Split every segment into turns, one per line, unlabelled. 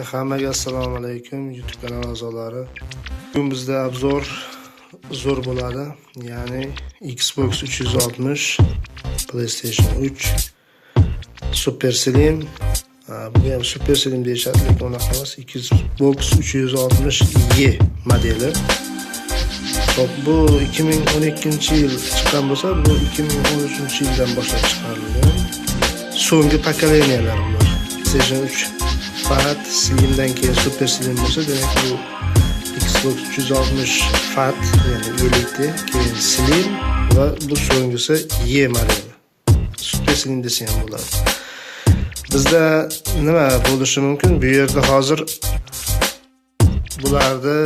Hammaga assalomu alaykum YouTube kanal a'zolari. Bugun bizda obzor zo'r bo'ladi. Ya'ni Xbox 360, PlayStation 3, Super Slim. Bu ham Super Slim deyishadi, lekin unaqa emas. Xbox 360Y modeli. Hop, bu 2012-yil chiqqan bo'lsa, bu 2013-yildan boshlab chiqarilgan. So'nggi pokoleniyalar bular. PlayStation 3 Fat, Slimdan keyin Super Slim bo'lsa, demak bu Xbox 360 Fat, ya'ni Elite, keyin Slim va bu so'nggisi Y modeli. Super Slim desa ham bo'ladi. Bizda nima bo'lishi mumkin? Bu yerda hozir bularni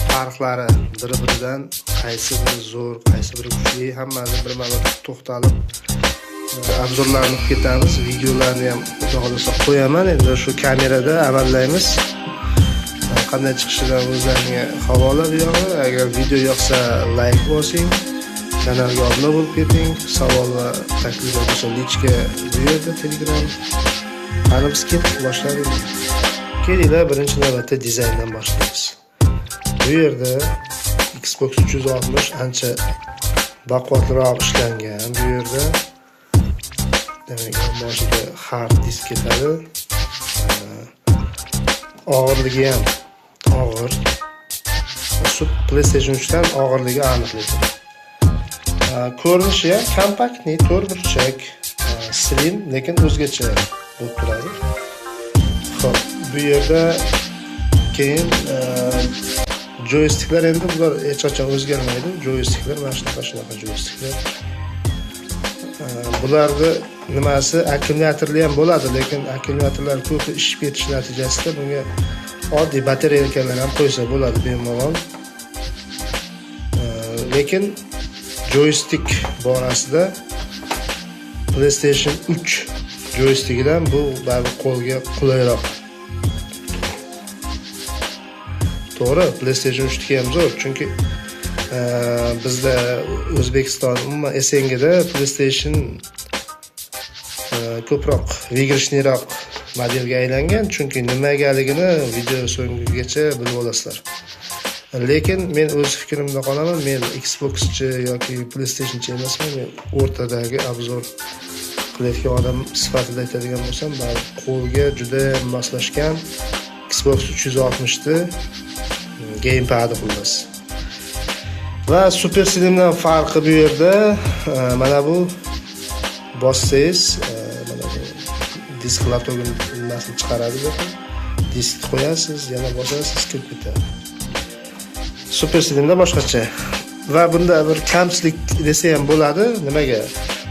farqlari bir-biridan qaysi biri zo'r, qaysi biri kuchli, hammani birma-bir to'xtalib obzorlarni qilib ketamiz. Videolarni ham xudo xolasa qo'yaman. Endi shu kamerada amallaymiz. Qanday chiqishidan o'zlaringga havola bu yog'i. Agar video yoqsa like bosing, kanalga obuna bo'lib keting. Savol va takliflar bo'lsa lichka bu yerda Telegram. Qani biz boshladik. Kelinglar, birinchi navbatda dizayndan boshlaymiz. Bu yerda Xbox 360 ancha baquvvatroq ishlangan. Bu yerda demak, boshiga hard disk ketadi. Og'irligi ham og'ir. Shu PlayStation 3 dan og'irligi aniq lekin. Ko'rinishi ham kompaktni, to'rtburchak, slim, lekin o'zgacha bo'lib turadi. Xo'p, bu yerda keyin joystiklar, endi bular hech qachon o'zgarmaydi. Joystiklar mana shunaqa joystiklar. Bularda nimasi, akkumulyatorli ham bo'ladi, lekin akkumulyatorlar ko'p ishib ketish natijasida bunga oddiy batareyalar ham qo'ysa bo'ladi bemalol. Lekin joystik borasida PlayStation 3 joystikidan bu baribir qo'lga qulayroq. To'g'ri, PlayStation 3 ham zo'r, chunki bizda O'zbekiston, umuman SNGda PlayStation ko'proq vigrishniyroq modelga aylangan, chunki nimagaligini video so'ngigacha bilib olasizlar. Lekin men o'z fikrimda qolaman, men Xboxchi yoki PlayStationchi emasman, men o'rtadagi obzor qilayotgan odam sifatida aytadigan bo'lsam, qo'lga juda moslashgan Xbox 360 ni gamepad xullas. Va Super Slimdan farqi bu yerda mana bu bossangiz, mana bu disk latogini chiqaradi, disk qo'yasiz, yana bosasiz, kirib ketadi. Super Slimda boshqacha. Va bunda bir kamchilik desa ham bo'ladi. Nimaga?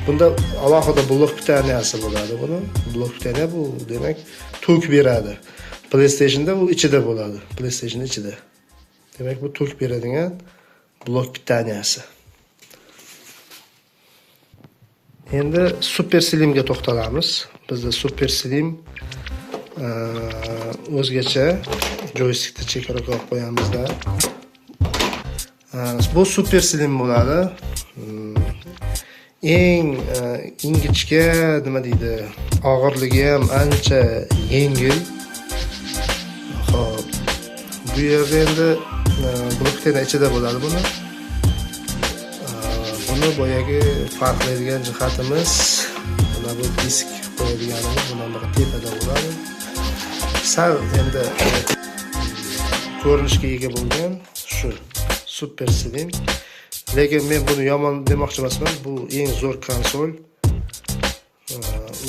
Bunda alohida blok pitaniyasi bo'ladi. Buni blok pitaniya bu demak tok beradi. PlayStationda bu ichida bo'ladi. PlayStation ichida. Demak bu tok beradigan blok pitaniyasi. Endi Super Slimga to'xtalamiz. Bizda Super Slim o'zgacha joystikni chekaraga olib qo'yamizda. Bu Super Slim bo'ladi. Eng ingichka, nima deydi, og'irligi ham ancha yengil. Xo'p, bu yerda endi blokdan ichida bo'ladi buni. Buni boyagi farqlaydigan jihatimiz, mana bu disk qo'yadiganimiz bunaqa tepada bo'ladi. Sal endi ko'rinishga ega bo'lgan shu Super Slim. Lekin men buni yomon demoqchi emasman. Bu eng zo'r konsol.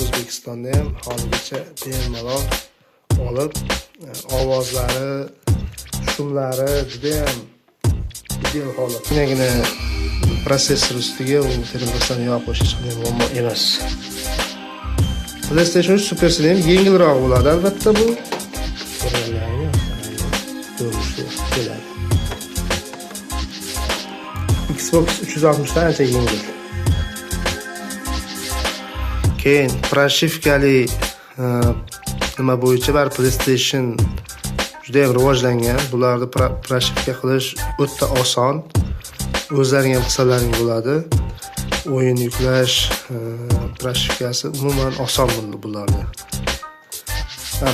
O'zbekistonda ham hozirgacha bemalol olib, ovozlari, shumlari juda ham ideal holat. Shunagina prosessor ustiga u telefondan yo'q qo'shish hech muammo emas. PlayStation 3 Super Slim yengilroq bo'ladi, albatta bu. Xbox 360 dan ancha yengil. Keyin proshifkali nima bo'yicha bar PlayStation juda ham rivojlangan. Bularni proshifka qilish o'ta oson. O'zlaring ham qilsalaring bo'ladi. O'yin yuklash proshifkasi umuman oson bularni.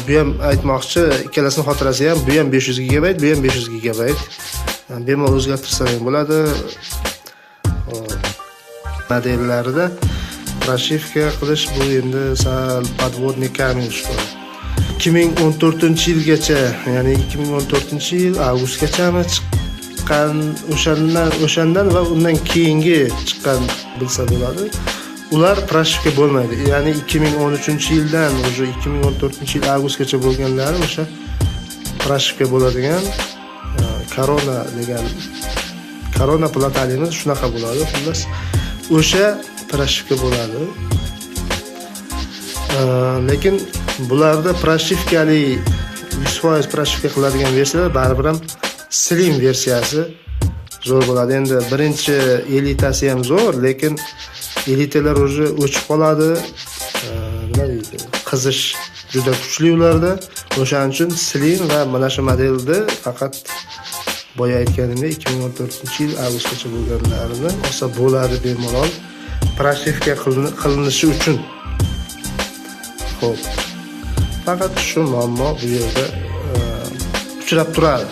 Bu ham aytmoqchi, ikkalasini xotirasi ham, bu ham 500 GB, bu ham 500 GB. Bemalol o'zgartirsa ham bo'ladi. Modellarida pрошивка qilish bu endi sal подводный камень что. 2014-yilgacha, ya'ni 2014-yil avgustgachami chiqqan o'shandan va undan keyingi chiqqan bilsa bo'ladi. Ular pрошивка bo'lmaydi. Ya'ni 2013-yildan уже 2014-yil avgustgacha bo'lganlari o'sha pрошивка bo'ladigan korona degan korona platalimiz shunaqa bo'ladi. Xullas o'sha pрошивка bo'ladi. Lekin bularda pрошивкали 100% pрошивка qiladigan versiyalar baribir ham slim versiyasi zo'r bo'ladi. Endi birinchi elitasi ham zo'r, lekin elitalar уже o'chib qoladi. Nima deydi? Qizish juda kuchli ularda. O'shaning uchun slim va mana shu modelni faqat boya aytganimdek 2014-yil avgustgacha bo'lganlarini olsa bo'ladi bemalol pрошивка qilinishi uchun. Xo'p. Faqat shu muammo bu yerda uchrab turadi.